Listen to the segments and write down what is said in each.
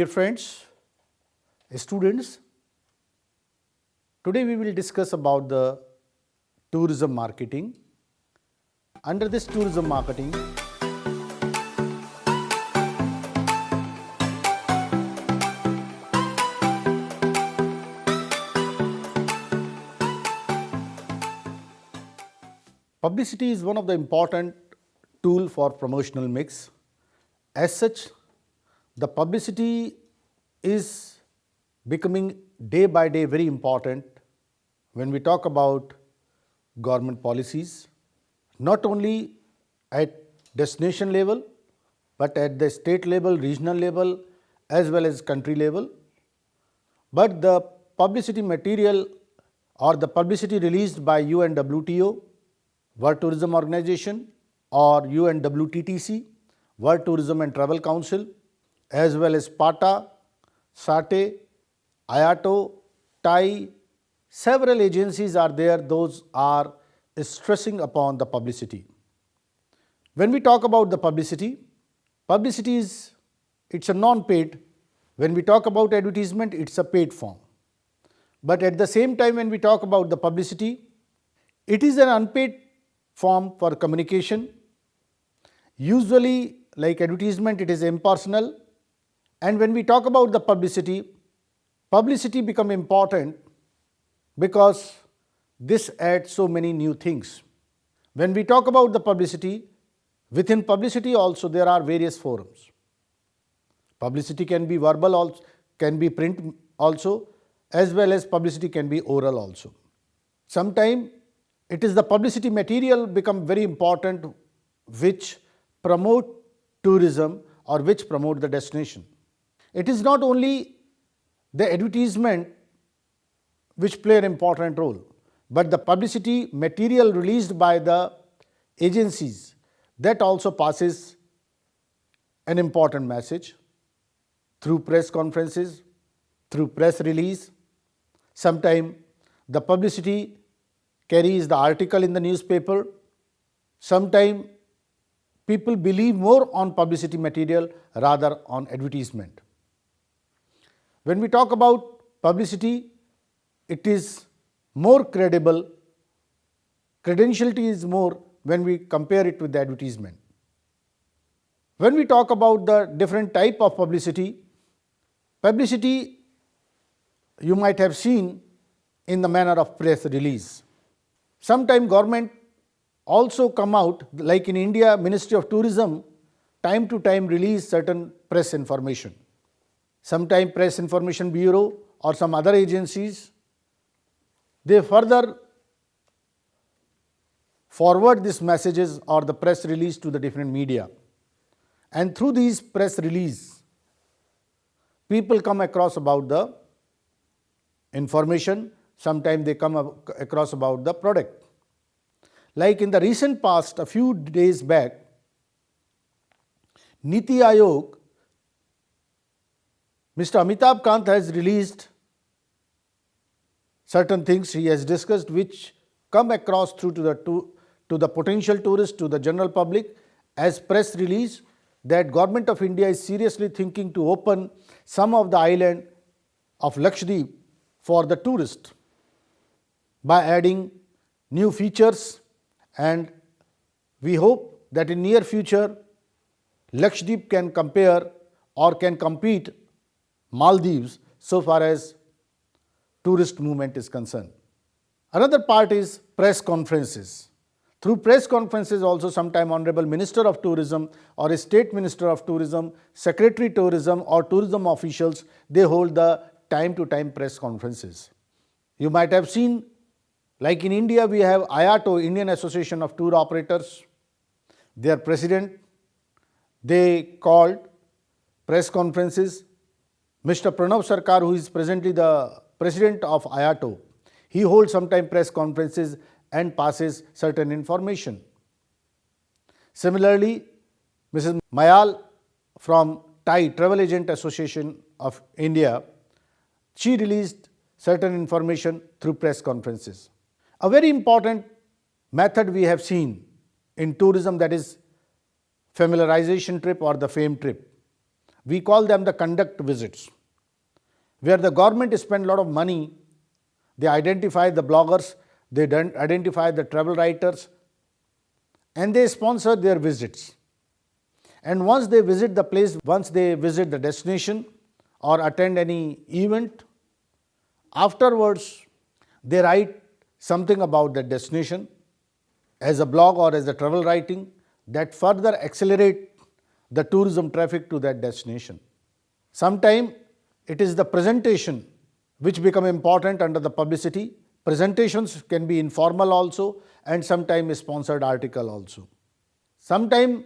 Dear friends, students, today we will discuss about the tourism marketing. Under this tourism marketing, publicity is one of the important tool for promotional mix. As such, the publicity is becoming day by day very important when we talk about government policies, not only at destination level, but at the state level, regional level, as well as country level. But the publicity material or the publicity released by UNWTO, World Tourism Organization, or UNWTTC, World Tourism and Travel Council, as well as PATA, SATE, IATO, TAI, several agencies are there, those are stressing upon the publicity. When we talk about the publicity it's a non-paid. When we talk about advertisement, it's a paid form. But at the same time, when we talk about the publicity, it is an unpaid form for communication. Usually, like advertisement, it is impersonal. And when we talk about the publicity become important because this adds so many new things. When we talk about the publicity, within publicity also there are various forums. Publicity can be verbal also, can be print also, as well as publicity can be oral also. Sometimes it is the publicity material become very important which promote tourism or which promote the destination. It is not only the advertisement which play an important role, but the publicity material released by the agencies that also passes an important message through press conferences, through press release. Sometimes the publicity carries the article in the newspaper. Sometimes people believe more on publicity material rather on advertisement. When we talk about publicity, it is more credible, credentiality is more when we compare it with the advertisement. When we talk about the different type of publicity you might have seen in the manner of press release. Sometimes government also come out, like in India, Ministry of Tourism, time to time release certain press information. Sometimes Press Information Bureau or some other agencies, they further forward these messages or the press release to the different media. And through these press release, people come across about the information, sometimes they come across about the product. Like in the recent past, a few days back, Niti Aayog, Mr. Amitabh Kant has released certain things he has discussed which come across through to the potential tourists, to the general public as press release that Government of India is seriously thinking to open some of the island of Lakshadweep for the tourist by adding new features, and we hope that in near future Lakshadweep can compare or can compete Maldives so far as tourist movement is concerned. Another part is press conferences. Through press conferences also sometime Honorable Minister of Tourism or a State Minister of Tourism, Secretary Tourism or tourism officials, they hold the time to time press conferences. You might have seen, like in India we have IATO, Indian Association of Tour Operators. Their president, they called press conferences. Mr. Pranav Sarkar, who is presently the president of IATO, he holds sometime press conferences and passes certain information. Similarly, Mrs. Mayal from TAI, Travel Agent Association of India, she released certain information through press conferences. A very important method we have seen in tourism, that is familiarization trip or the fame trip. We call them the conduct visits, where the government spends a lot of money. They identify the bloggers, they identify the travel writers, and they sponsor their visits. And once they visit the place, once they visit the destination or attend any event, afterwards they write something about that destination as a blog or as a travel writing that further accelerate the tourism traffic to that destination. Sometimes it is the presentation which become important under the publicity. Presentations can be informal also, and sometimes sponsored article also. Sometimes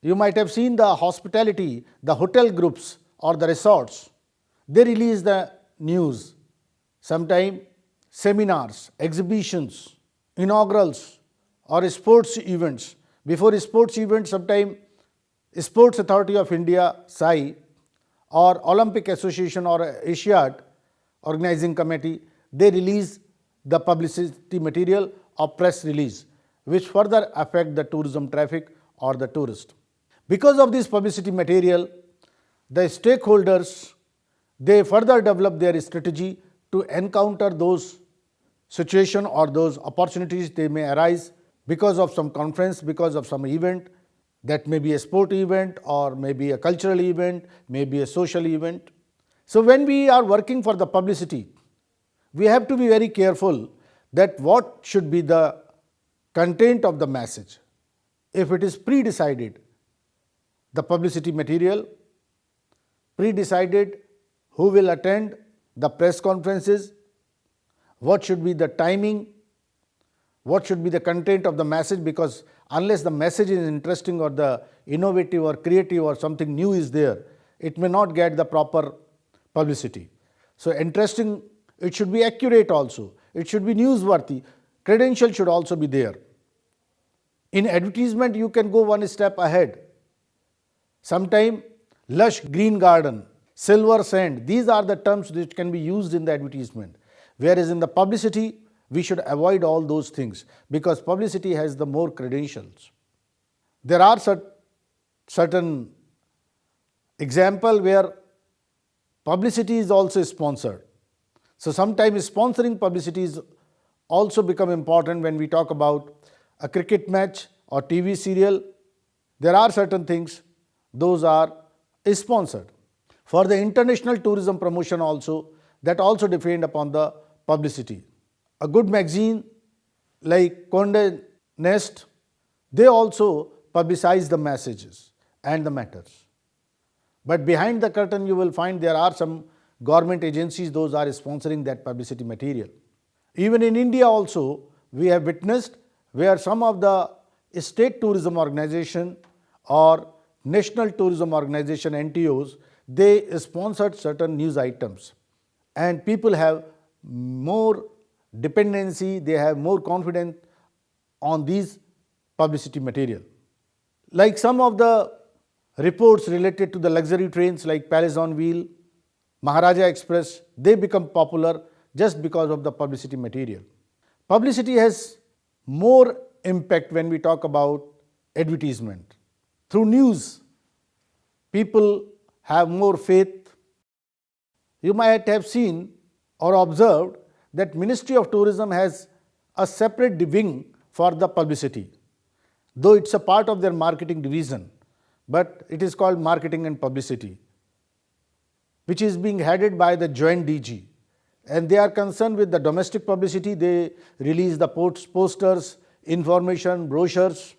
you might have seen the hospitality, the hotel groups or the resorts, they release the news. Sometimes seminars, exhibitions, inaugurals or sports events. Before sports events, sometimes Sports Authority of India, SAI, or Olympic Association or Asiad Organizing Committee, they release the publicity material or press release, which further affect the tourism traffic or the tourist. Because of this publicity material, the stakeholders, they further develop their strategy to encounter those situations or those opportunities they may arise because of some conference, because of some event. That may be a sport event or maybe a cultural event, maybe a social event. So when we are working for the publicity, we have to be very careful that what should be the content of the message. If it is pre-decided, the publicity material, pre-decided who will attend the press conferences, what should be the timing, what should be the content of the message, because unless the message is interesting or the innovative or creative or something new is there, it may not get the proper publicity. So interesting, it should be accurate also, it should be newsworthy, credential should also be there. In advertisement, you can go one step ahead. Sometime lush green garden, silver sand, these are the terms which can be used in the advertisement. Whereas in the publicity, we should avoid all those things because publicity has the more credentials. There are certain example where publicity is also sponsored. So sometimes sponsoring publicity is also become important when we talk about a cricket match or TV serial. There are certain things, those are sponsored. For the international tourism promotion also, that also depend upon the publicity. A good magazine like Condé Nast, they also publicize the messages and the matters. But behind the curtain you will find there are some government agencies, those are sponsoring that publicity material. Even in India also, we have witnessed where some of the state tourism organization or national tourism organization NTOs, they sponsored certain news items and people have more dependency, they have more confidence on these publicity material. Like some of the reports related to the luxury trains like Palace on Wheel, Maharaja Express, they become popular just because of the publicity material. Publicity has more impact when we talk about advertisement. Through news, people have more faith. You might have seen or observed that Ministry of Tourism has a separate wing for the publicity, though it's a part of their marketing division, but it is called Marketing and Publicity, which is being headed by the Joint DG. And they are concerned with the domestic publicity. They release the posters, information, brochures.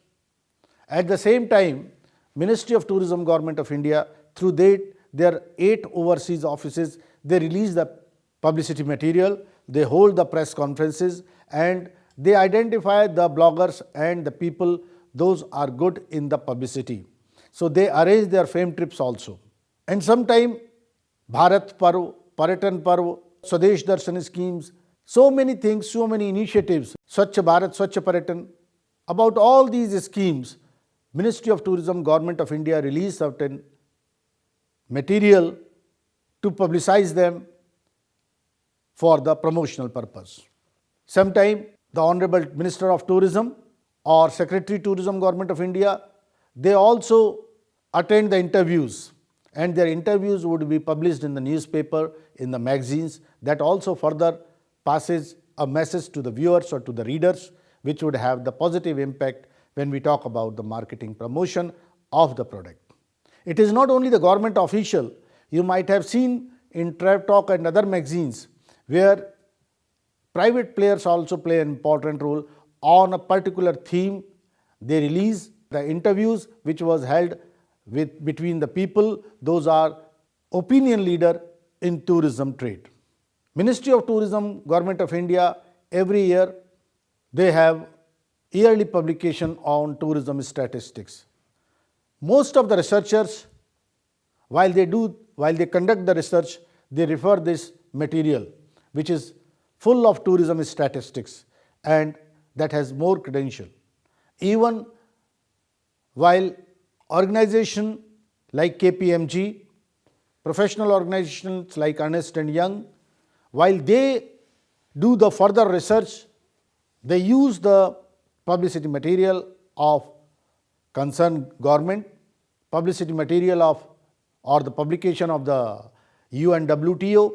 At the same time, Ministry of Tourism, Government of India, through their 8 overseas offices, they release the publicity material, they hold the press conferences and they identify the bloggers and the people, those are good in the publicity. So they arrange their fame trips also. And sometime Bharat Parv, Paratan Parv, Swadesh Darshan schemes, so many things, so many initiatives, Swachh Bharat, Swachh Paratan. About all these schemes, Ministry of Tourism, Government of India release certain material to publicize them for the promotional purpose. Sometime the Honorable Minister of Tourism or Secretary Tourism, Government of India, they also attend the interviews and their interviews would be published in the newspaper, in the magazines. That also further passes a message to the viewers or to the readers, which would have the positive impact when we talk about the marketing promotion of the product. It is not only the government official. You might have seen in Trav Talk and other magazines where private players also play an important role on a particular theme. They release the interviews which was held between the people. Those are opinion leader in tourism trade. Ministry of Tourism, Government of India, every year they have yearly publication on tourism statistics. Most of the researchers, while they conduct the research, they refer this material which is full of tourism statistics and that has more credential. Even while organization like KPMG, professional organizations like Ernst & Young, while they do the further research, they use the publicity material of concerned government, publicity material of or the publication of the UNWTO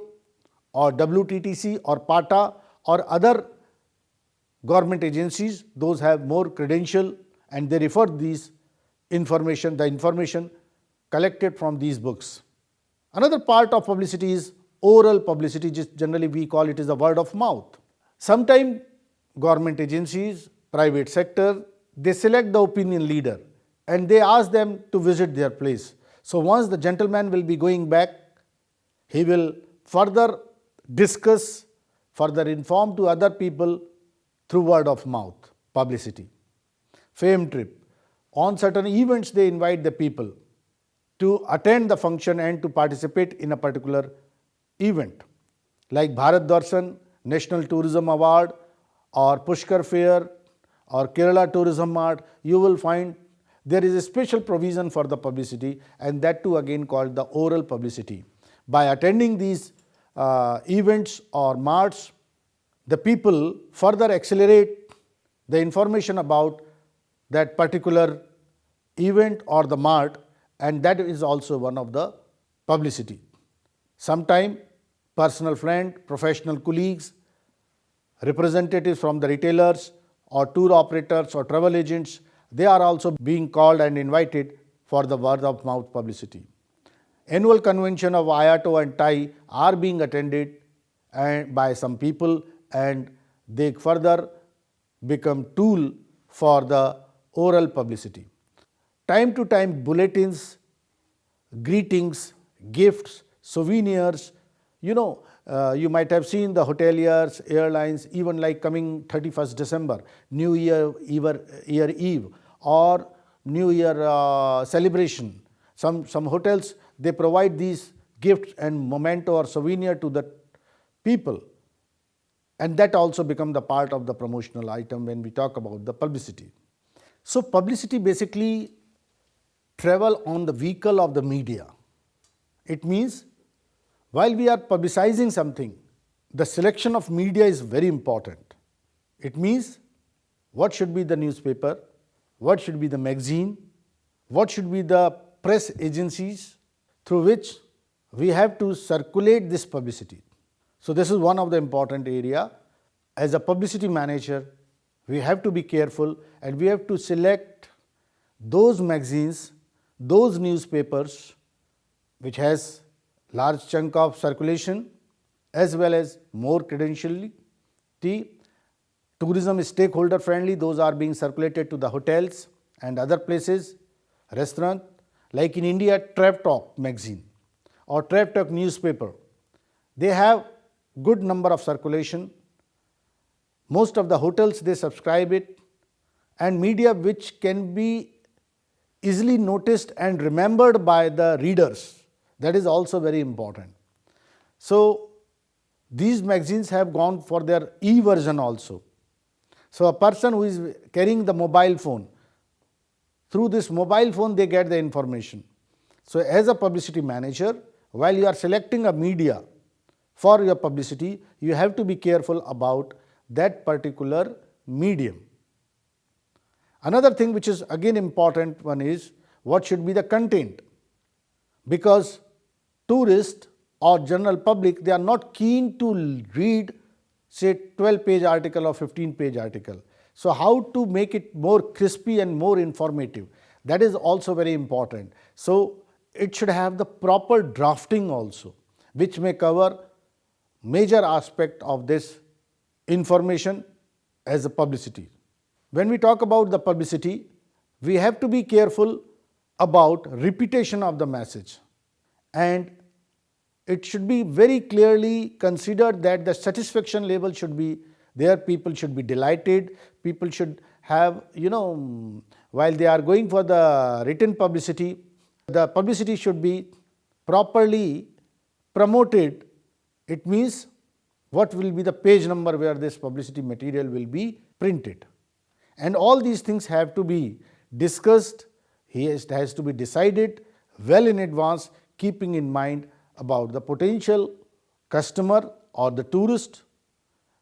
or WTTC or PATA or other government agencies. Those have more credential and they refer these information, the information collected from these books. Another part of publicity is oral publicity, just generally we call it as the word of mouth. Sometimes government agencies, private sector, they select the opinion leader and they ask them to visit their place. So once the gentleman will be going back, he will further discuss, further inform to other people through word of mouth publicity. Fame trip. On certain events they invite the people to attend the function and to participate in a particular event like Bharat Darshan, National Tourism Award or Pushkar Fair or Kerala Tourism Mart. You will find there is a special provision for the publicity and that too again called the oral publicity. By attending these events or marts, the people further accelerate the information about that particular event or the mart, and that is also one of the publicity. Sometime personal friend, professional colleagues, representatives from the retailers or tour operators or travel agents, they are also being called and invited for the word of mouth publicity. Annual convention of IATO and TAI are being attended by some people and they further become tool for the oral publicity. Time to time bulletins, greetings, gifts, souvenirs, you might have seen the hoteliers, airlines, even like coming 31st December, New Year Eve or New Year celebration. Some hotels, they provide these gifts and memento or souvenir to the people, and that also become the part of the promotional item when we talk about the publicity. So publicity basically travel on the vehicle of the media. It means while we are publicizing something, the selection of media is very important. It means what should be the newspaper, what should be the magazine, what should be the press agencies through which we have to circulate this publicity. So this is one of the important area. As a publicity manager, we have to be careful and we have to select those magazines, those newspapers which has large chunk of circulation as well as more credentiality. Tourism is stakeholder friendly, those are being circulated to the hotels and other places, restaurant. Like in India, Trav Talk magazine or Trav Talk newspaper, they have good number of circulation. Most of the hotels, they subscribe it, and media which can be easily noticed and remembered by the readers, that is also very important. So these magazines have gone for their e-version also. So a person who is carrying the mobile phone, through this mobile phone they get the information. So as a publicity manager, while you are selecting a media for your publicity, you have to be careful about that particular medium. Another thing which is again important one is what should be the content. because tourists or general public, they are not keen to read say 12-page article or 15-page article. So how to make it more crispy and more informative, that is also very important. So it should have the proper drafting also, which may cover major aspect of this information as a publicity. When we talk about the publicity, we have to be careful about repetition of the message, and it should be very clearly considered that the satisfaction level should be there, people should be delighted, people should have, while they are going for the written publicity, the publicity should be properly promoted. It means what will be the page number where this publicity material will be printed. And all these things have to be discussed, it has to be decided well in advance, keeping in mind about the potential customer or the tourist.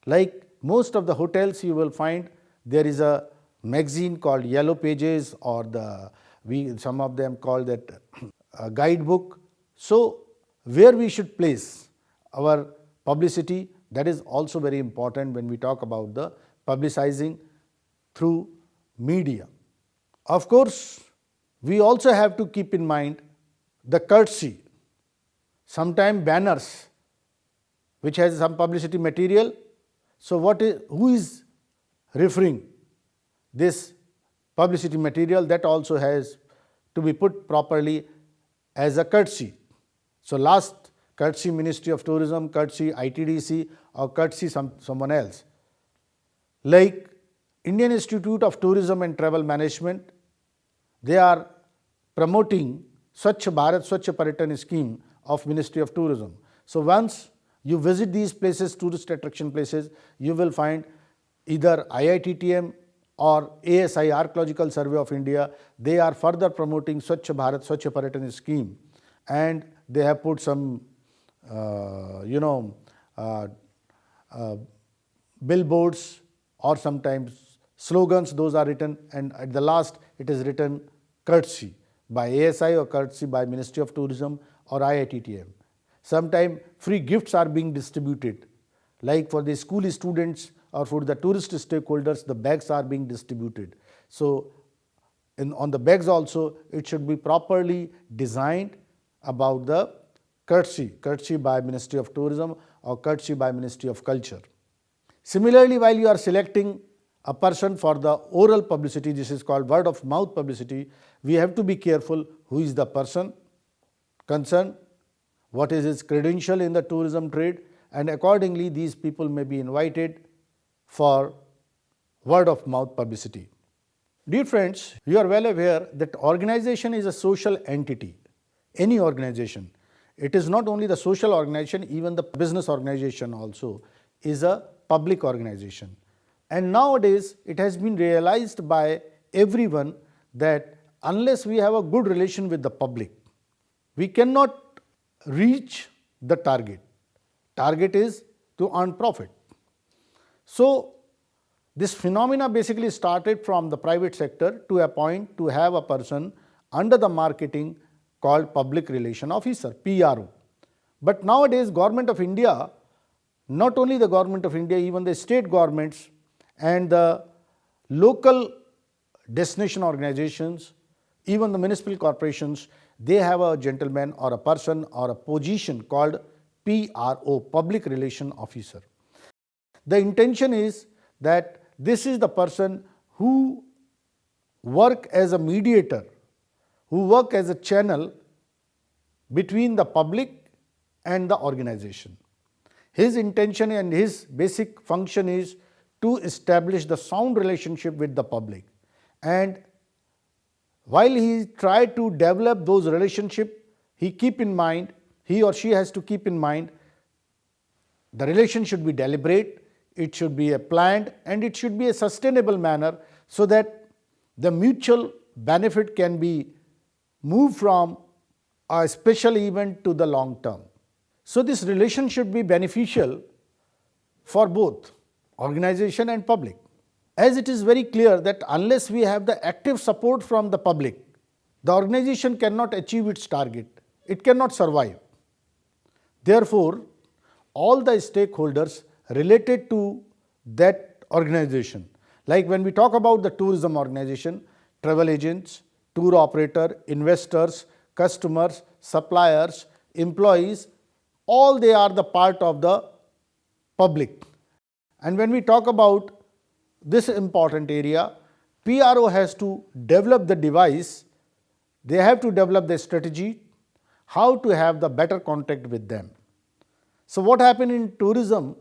Like most of the hotels, you will find there is a magazine called Yellow Pages, or some of them call that a guidebook. So where we should place our publicity, that is also very important when we talk about the publicizing through media. Of course, we also have to keep in mind the courtesy. Sometimes banners which has some publicity material, so who is referring this publicity material, that also has to be put properly as a courtesy. So last courtesy Ministry of Tourism, courtesy ITDC, or courtesy someone else. Like Indian Institute of Tourism and Travel Management, they are promoting Swachh Bharat Swachh Pariyatan scheme of Ministry of Tourism. So once you visit these places, tourist attraction places, you will find either IITTM or ASI, Archaeological Survey of India, they are further promoting Swachh Bharat Swachh Pariyatan scheme, and they have put some billboards or sometimes slogans, those are written, and at the last it is written courtesy by ASI or courtesy by Ministry of Tourism or IITTM. Sometimes free gifts are being distributed, like for the school students or for the tourist stakeholders, the bags are being distributed. So on the bags also, it should be properly designed about the courtesy by Ministry of Tourism or courtesy by Ministry of Culture. Similarly, while you are selecting a person for the oral publicity, this is called word of mouth publicity, we have to be careful who is the person concerned, what is his credential in the tourism trade, and accordingly these people may be invited for word of mouth publicity. Dear friends, you are well aware that organization is a social entity, any organization. It is not only the social organization, even the business organization also is a public organization. And nowadays it has been realized by everyone that unless we have a good relation with the public, we cannot reach the target. Target is to earn profit. So this phenomena basically started from the private sector to a point to have a person under the marketing called Public Relation Officer, PRO. But nowadays Government of India, not only the Government of India, even the state governments and the local destination organizations, even the municipal corporations, they have a gentleman or a person or a position called PRO, Public Relation Officer. The intention is that this is the person who work as a mediator, who work as a channel between the public and the organization. His intention and his basic function is to establish the sound relationship with the public, and while he try to develop those relationships, he or she has to keep in mind the relation should be deliberate, it should be a planned, and it should be a sustainable manner, so that the mutual benefit can be moved from a special event to the long term. So this relation should be beneficial for both organization and public, as it is very clear that unless we have the active support from the public, the organization cannot achieve its target. it cannot survive. Therefore, all the stakeholders related to that organization, like when we talk about the tourism organization, travel agents, tour operator, investors, customers, suppliers, employees, all they are the part of the public. And when we talk about this important area, PRO has to develop the device, they have to develop the strategy, how to have the better contact with them. So what happened in tourism?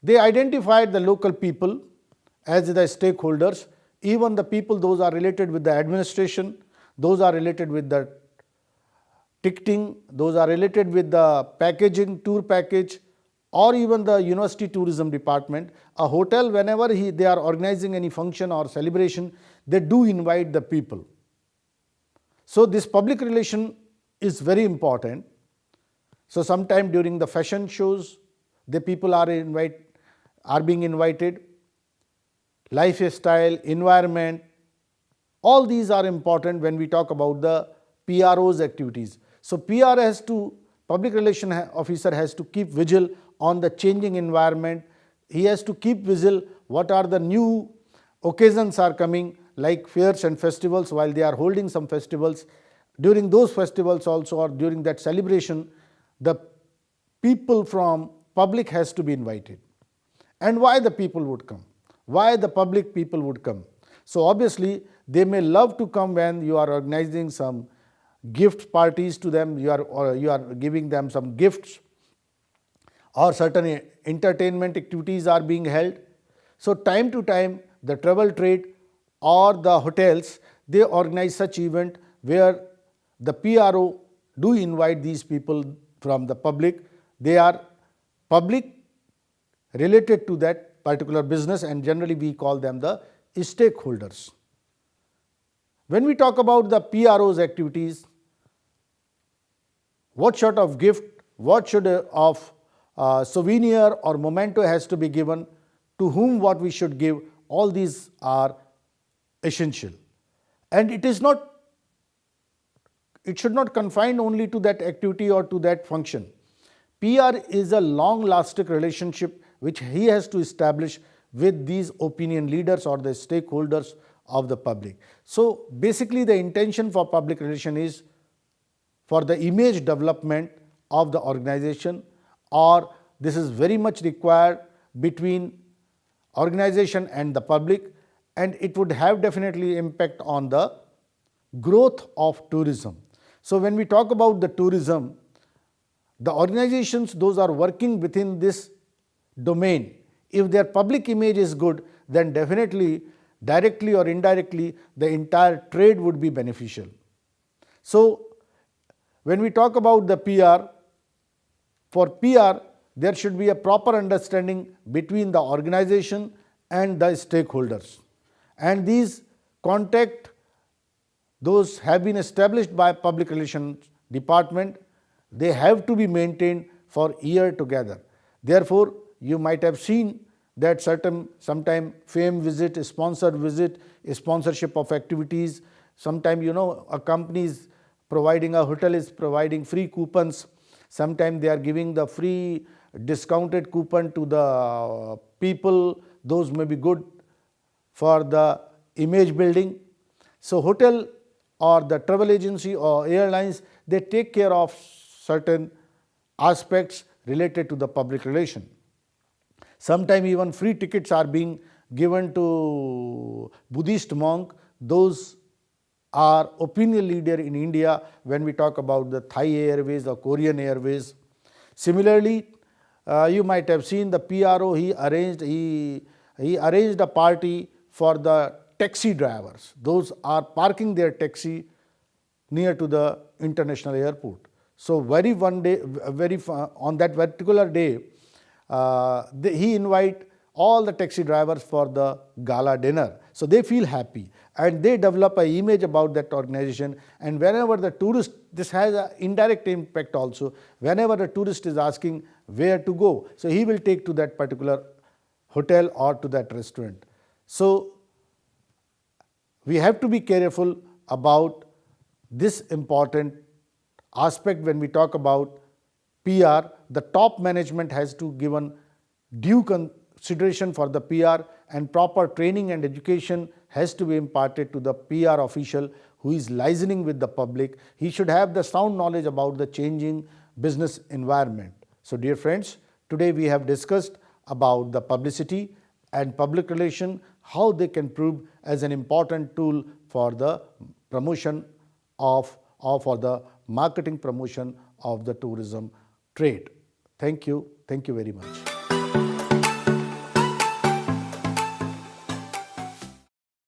They identified the local people as the stakeholders, even the people those are related with the administration, those are related with the ticketing, those are related with the packaging, tour package, or even the university tourism department. A hotel, whenever they are organizing any function or celebration, they do invite the people. So this public relation is very important. So sometime during the fashion shows, the people are being invited. Lifestyle, environment, all these are important when we talk about the PRO's activities. So public relation officer has to keep vigil on the changing environment. He has to keep vigil what are the new occasions are coming, like fairs and festivals. While they are holding some festivals, during those festivals also, or during that celebration, the people from public has to be invited. And why the people would come? Why the public people would come? So obviously they may love to come when you are organizing some gift parties to them, you are giving them some gifts, or certain entertainment activities are being held. So time to time the travel trade or the hotels, they organize such event where the PRO do invite these people from the public. They are public related to that particular business, and generally we call them the stakeholders. When we talk about the PRO's activities, what sort of gift, what sort of souvenir or memento has to be given, to whom what we should give, all these are essential. And it should not confine only to that activity or to that function. PR is a long-lasting relationship which he has to establish with these opinion leaders or the stakeholders of the public. So basically the intention for public relation is for the image development of the organization, or this is very much required between organization and the public, and it would have definitely impact on the growth of tourism. So when we talk about the tourism, the organizations those are working within this domain, if their public image is good, then definitely directly or indirectly the entire trade would be beneficial. So when we talk about the PR, for PR there should be a proper understanding between the organization and the stakeholders, and these contact those have been established by public relations department, they have to be maintained for year together. Therefore you might have seen that sometime fame visit, sponsored visit, sponsorship of activities, sometime a company is providing, a hotel is providing free coupons, sometime they are giving the free discounted coupon to the people, those may be good for the image building. So hotel or the travel agency or airlines, they take care of certain aspects related to the public relation. Sometimes even free tickets are being given to Buddhist monk, those are opinion leader in India when we talk about the Thai Airways or Korean Airways. Similarly, you might have seen the PRO, he arranged a party for the taxi drivers. Those are parking their taxi near to the international airport. So on that particular day, he invite all the taxi drivers for the gala dinner. So they feel happy and they develop an image about that organization. And whenever the tourist, this has an indirect impact also, whenever the tourist is asking where to go, so he will take to that particular hotel or to that restaurant. So we have to be careful about this important aspect when we talk about PR. The top management has to given due consideration for the PR, and proper training and education has to be imparted to the PR official who is liaising with the public. He should have the sound knowledge about the changing business environment. So dear friends, today we have discussed about the publicity and public relation, how they can prove as an important tool for the promotion of or for the marketing promotion of the tourism trade. Thank you very much.